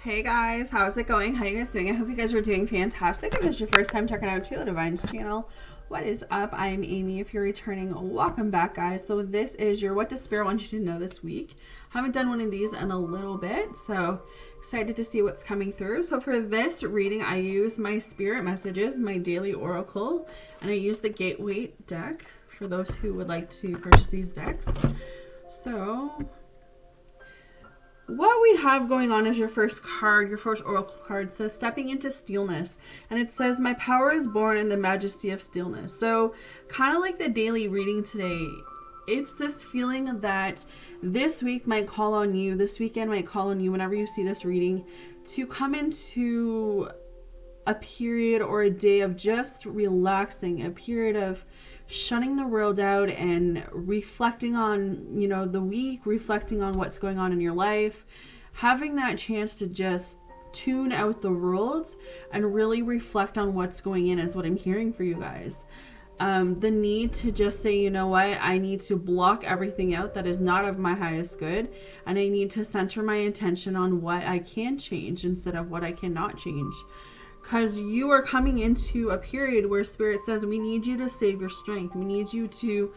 Hey guys, how's it going? How you guys doing? I hope you guys are doing fantastic. If this is your first time checking out Taylor Divine's channel, what is up? I'm Amy. If you're returning, welcome back, guys. So this is your What Does Spirit Want You to Know this week. Haven't done one of these in a little bit, so excited to see what's coming through. So for this reading, I use my spirit messages, my daily oracle, and I use the Gateway deck for those who would like to purchase these decks. So what we have going on is your first card, your first oracle card says stepping into stillness, and it says my power is born in the majesty of stillness. So kind of like the daily reading today, it's this feeling that this week might call on you, this weekend might call on you, whenever you see this reading, to come into a period or a day of just relaxing, a period of shutting the world out and reflecting on, the week, reflecting on what's going on in your life, having that chance to just tune out the world and really reflect on what's going in is what I'm hearing for you guys. The need to just say, you know what, I need to block everything out that is not of my highest good, and I need to center my attention on what I can change instead of what I cannot change. Because you are coming into a period where Spirit says we need you to save your strength. We need you to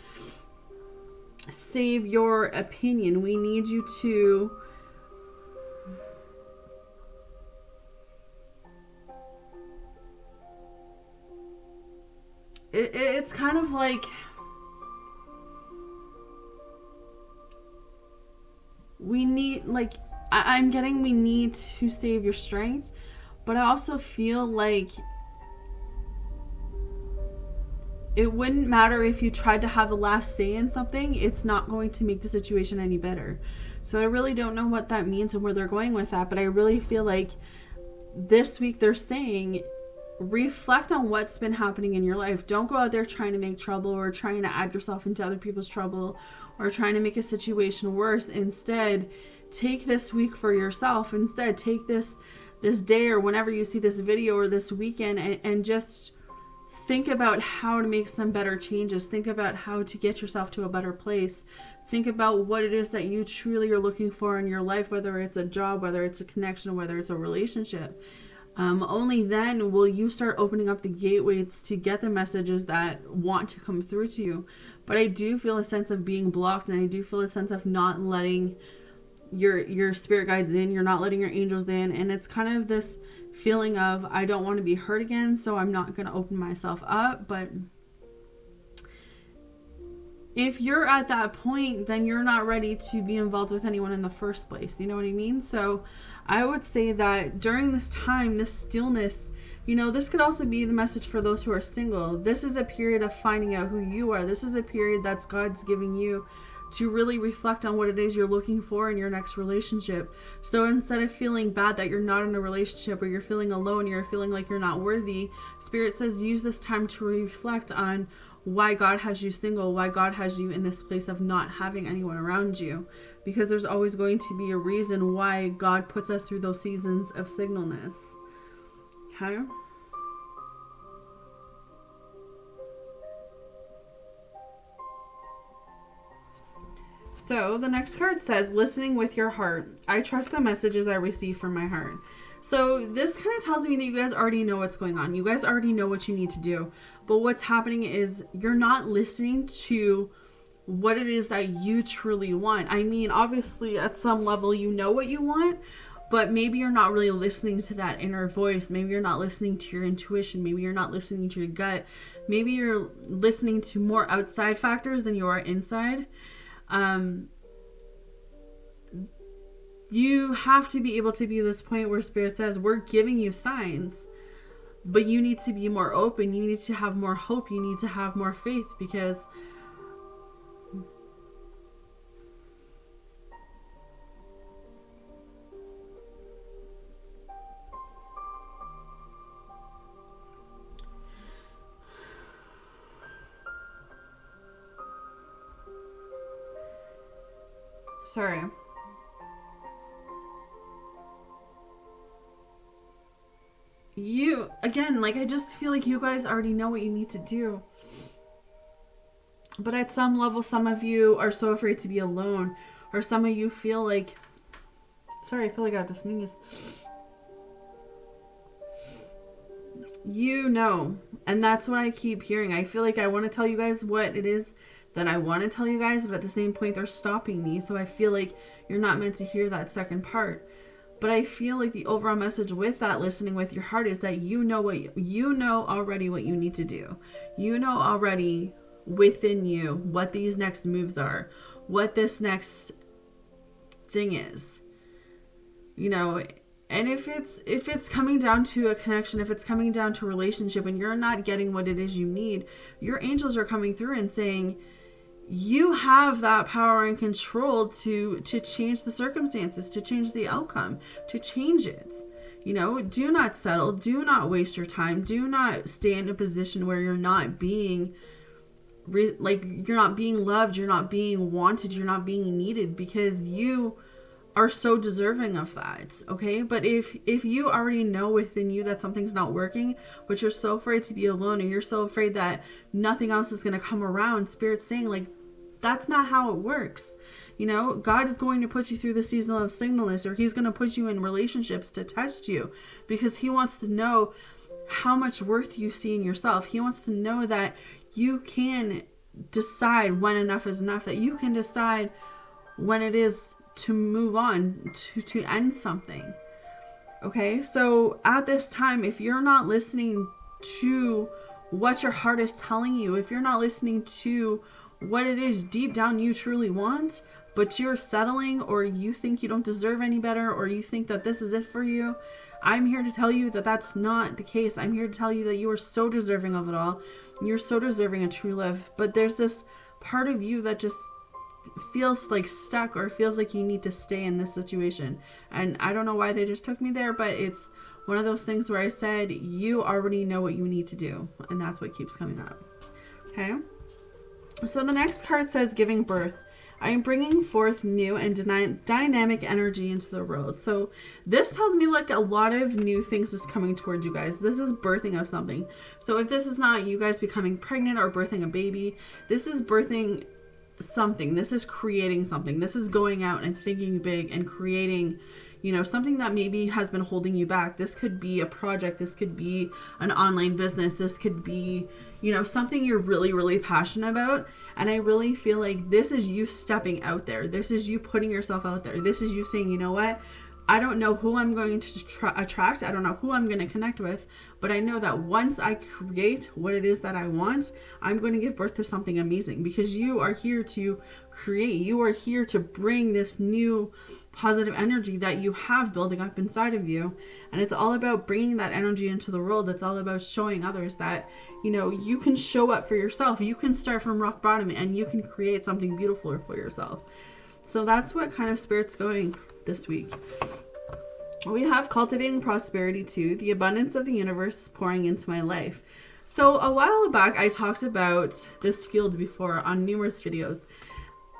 save your opinion. We need you to it's kind of like we need, I'm getting we need to save your strength. But I also feel like it wouldn't matter if you tried to have the last say in something. It's not going to make the situation any better. So I really don't know what that means and where they're going with that. But I really feel like this week they're saying reflect on what's been happening in your life. Don't go out there trying to make trouble or trying to add yourself into other people's trouble or trying to make a situation worse. Instead, take this week for yourself. Instead, take this day or whenever you see this video or this weekend and just think about how to make some better changes. Think about how to get yourself to a better place. Think about what it is that you truly are looking for in your life, whether it's a job, whether it's a connection, whether it's a relationship. Only then will you start opening up the gateways to get the messages that want to come through to you. But I do feel a sense of being blocked, and I do feel a sense of not letting your spirit guides in, you're not letting your angels in, and it's kind of this feeling of I don't want to be hurt again, so I'm not going to open myself up. But if you're at that point, then you're not ready to be involved with anyone in the first place. You know what I mean? So I would say that during this time, this stillness, this could also be the message for those who are single. This is a period of finding out who you are. This is a period that's God's giving you to really reflect on what it is you're looking for in your next relationship. So instead of feeling bad that you're not in a relationship, or you're feeling alone, you're feeling like you're not worthy, Spirit says use this time to reflect on why God has you single, why God has you in this place of not having anyone around you. Because there's always going to be a reason why God puts us through those seasons of singleness. Okay? So the next card says, listening with your heart. I trust the messages I receive from my heart. So this kind of tells me that you guys already know what's going on. You guys already know what you need to do. But what's happening is you're not listening to what it is that you truly want. I mean, obviously at some level you know what you want, but maybe you're not really listening to that inner voice. Maybe you're not listening to your intuition. Maybe you're not listening to your gut. Maybe you're listening to more outside factors than you are inside. You have to be able to be this point where Spirit says we're giving you signs, but you need to be more open. You need to have more hope. You need to have more faith, because sorry. Again, I just feel like you guys already know what you need to do. But at some level, some of you are so afraid to be alone, or some of you feel like, sorry, I feel like I have to sneeze. you know. And that's what I keep hearing. I feel like I want to tell you guys what it is that I want to tell you guys, but at the same point they're stopping me. So I feel like you're not meant to hear that second part. But I feel like the overall message with that, listening with your heart, is that you know already what you need to do. You know already within you what these next moves are, what this next thing is. You know, and if it's coming down to a connection, if it's coming down to a relationship and you're not getting what it is you need, your angels are coming through and saying, you have that power and control to change the circumstances, to change the outcome, to change it. You know, do not settle. Do not waste your time. Do not stay in a position where you're not being you're not being loved. You're not being wanted. You're not being needed, because you are so deserving of that. Okay. But if you already know within you that something's not working, but you're so afraid to be alone, and you're so afraid that nothing else is going to come around, Spirit's saying, like, that's not how it works. You know, God is going to put you through the season of singleness, or he's going to put you in relationships to test you, because he wants to know how much worth you see in yourself. He wants to know that you can decide when enough is enough, that you can decide when it is to move on, to end something. Okay, so at this time, if you're not listening to what your heart is telling you, if you're not listening to what it is deep down you truly want, but you're settling, or you think you don't deserve any better, or you think that this is it for you, I'm here to tell you that that's not the case. I'm here to tell you that you are so deserving of it all. You're so deserving of true love. But there's this part of you that just feels like stuck, or feels like you need to stay in this situation. And I don't know why they just took me there, but it's one of those things where I said, you already know what you need to do. And that's what keeps coming up. Okay. So the next card says giving birth. I am bringing forth new and dynamic energy into the world. So this tells me like a lot of new things is coming towards you guys. This is birthing of something. So if this is not you guys becoming pregnant or birthing a baby, this is birthing something. This is creating something. This is going out and thinking big and creating, you know, something that maybe has been holding you back. This could be a project. This could be an online business. This could be, you know, something you're really, really passionate about. And I really feel like this is you stepping out there. This is you putting yourself out there. This is you saying, you know what? I don't know who I'm going to attract. I don't know who I'm going to connect with. But I know that once I create what it is that I want, I'm going to give birth to something amazing, because you are here to create. You are here to bring this new positive energy that you have building up inside of you. And it's all about bringing that energy into the world. It's all about showing others that, you know, you can show up for yourself. You can start from rock bottom and you can create something beautiful for yourself. So that's what kind of Spirit's going this week. We have cultivating prosperity too. The abundance of the universe is pouring into my life. So a while back, I talked about this field before on numerous videos.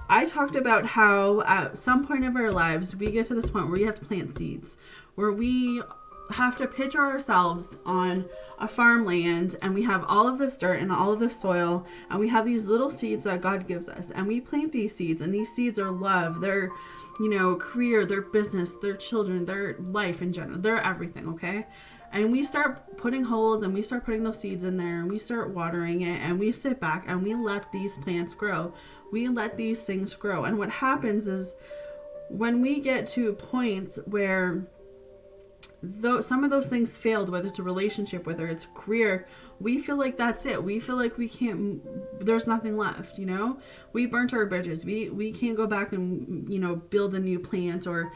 I talked about how at some point of our lives, we get to this point where we have to plant seeds, where we have to picture ourselves on a farmland, and we have all of this dirt and all of this soil, and we have these little seeds that God gives us, and we plant these seeds, and these seeds are love, they're, you know, career, their business, their children, their life in general, they're everything. Okay. And we start putting holes, and we start putting those seeds in there, and we start watering it, and we sit back and we let these plants grow. We let these things grow. And what happens is when we get to points where some of those things failed, whether it's a relationship, whether it's a career, we feel like that's it. We feel like we can't, there's nothing left, you know? We burnt our bridges. We can't go back and, you know, build a new plant or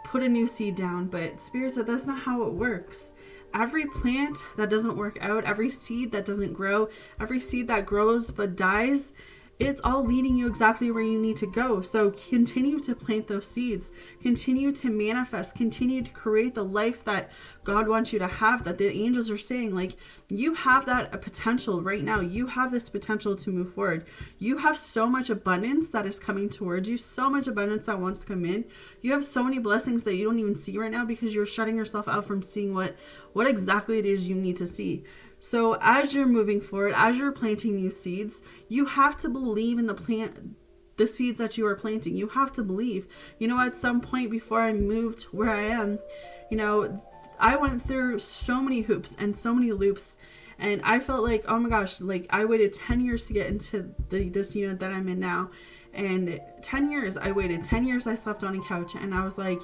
put a new seed down. But Spirit said that's not how it works. Every plant that doesn't work out, every seed that doesn't grow, every seed that grows but dies, it's all leading you exactly where you need to go. So continue to plant those seeds, continue to manifest, continue to create the life that God wants you to have, that the angels are saying, like, you have that potential right now. You have this potential to move forward. You have so much abundance that is coming towards you, so much abundance that wants to come in. You have so many blessings that you don't even see right now because you're shutting yourself out from seeing what exactly it is you need to see. So as you're moving forward, as you're planting new seeds, you have to believe in the seeds that you are planting. You have to believe, you know, at some point before I moved where I am, you know, I went through so many hoops and so many loops, and I felt like, oh my gosh, like I waited 10 years to get into this unit that I'm in now. And 10 years I waited, 10 years I slept on a couch, and I was like,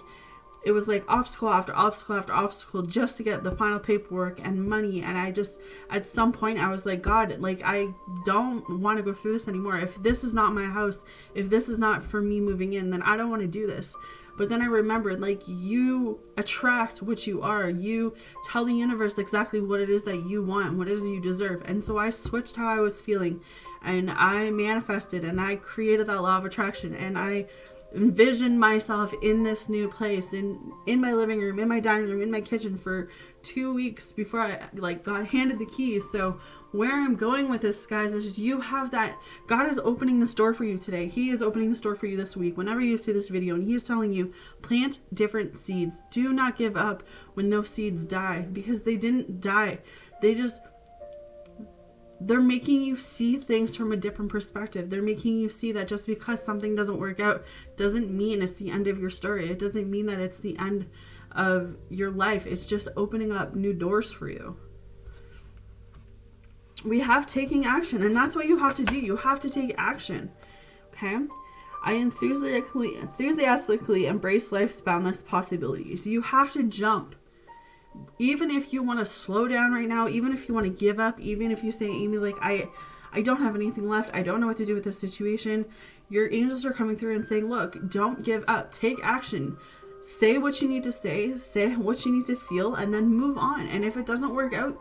it was like obstacle after obstacle after obstacle just to get the final paperwork and money. And I just, at some point I was like, God, like I don't want to go through this anymore. If this is not my house, if this is not for me moving in, then I don't want to do this. But then I remembered, like, you attract what you are. You tell the universe exactly what it is that you want, what it is you deserve. And so I switched how I was feeling, and I manifested, and I created that law of attraction, and I envisioned myself in this new place, in my living room, in my dining room, in my kitchen for 2 weeks before I like got handed the keys. So where I'm going with this, guys, is you have that. God is opening this door for you today. He is opening this door for you this week. Whenever you see this video, and He is telling you, plant different seeds. Do not give up when those seeds die, because they didn't die. They're making you see things from a different perspective. They're making you see that just because something doesn't work out doesn't mean it's the end of your story. It doesn't mean that it's the end of your life. It's just opening up new doors for you. We have taking action, and that's what you have to do. You have to take action. Okay? I enthusiastically embrace life's boundless possibilities. You have to jump. Even if you want to slow down right now, even if you want to give up, even if you say, Amy, like, I don't have anything left, I don't know what to do with this situation, your angels are coming through and saying, look, don't give up, take action, say what you need to say what you need to feel, and then move on. And if it doesn't work out,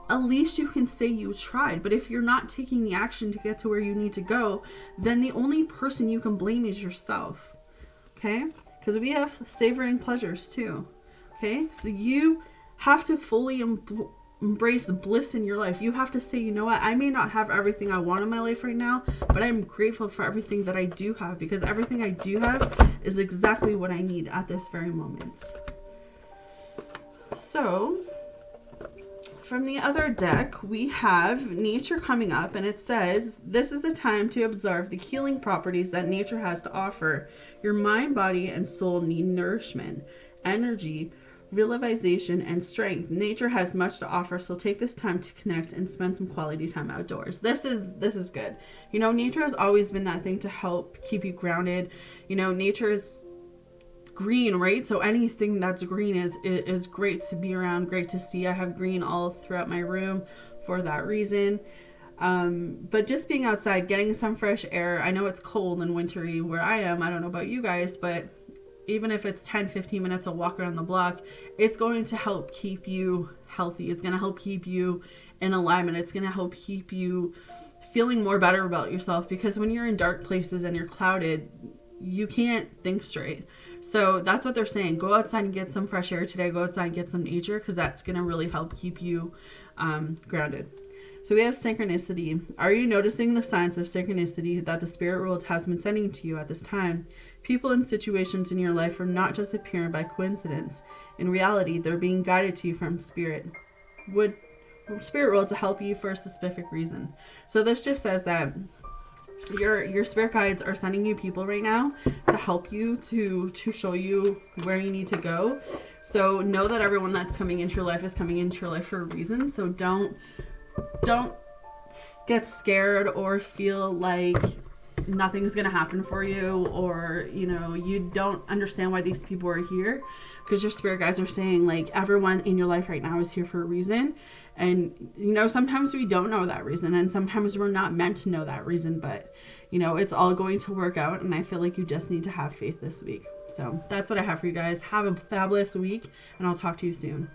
at least you can say you tried. But if you're not taking the action to get to where you need to go, then the only person you can blame is yourself. Okay? Because we have savoring pleasures too. Okay? So you have to fully embrace the bliss in your life. You have to say, you know what, I may not have everything I want in my life right now, but I'm grateful for everything that I do have, because everything I do have is exactly what I need at this very moment. So from the other deck, we have nature coming up, and it says, this is the time to observe the healing properties that nature has to offer. Your mind, body, and soul need nourishment, energy, realization, and strength. Nature has much to offer, so take this time to connect and spend some quality time outdoors. This is good. You know, nature has always been that thing to help keep you grounded. You know, nature is green, right? So anything that's green is great to be around, great to see. I have green all throughout my room for that reason. But just being outside, getting some fresh air. I know it's cold and wintry where I am. I don't know about you guys, but even if it's 10-15 minutes a walk around the block, it's going to help keep you healthy. It's going to help keep you in alignment. It's going to help keep you feeling more better about yourself, because when you're in dark places and you're clouded, you can't think straight. So that's what they're saying. Go outside and get some fresh air today. Go outside and get some nature, because that's going to really help keep you grounded. So we have synchronicity. Are you noticing the signs of synchronicity that the spirit world has been sending to you at this time? People and situations in your life are not just appearing by coincidence. In reality, they're being guided to you from spirit world to help you for a specific reason. So this just says that your spirit guides are sending you people right now to help you, to show you where you need to go. So know that everyone that's coming into your life is coming into your life for a reason. So don't get scared or feel like nothing's gonna happen for you, or you know, you don't understand why these people are here, because your spirit guides are saying, like, everyone in your life right now is here for a reason. And you know, sometimes we don't know that reason, and sometimes we're not meant to know that reason, but you know, it's all going to work out. And I feel like you just need to have faith this week. So that's what I have for you guys. Have a fabulous week, and I'll talk to you soon.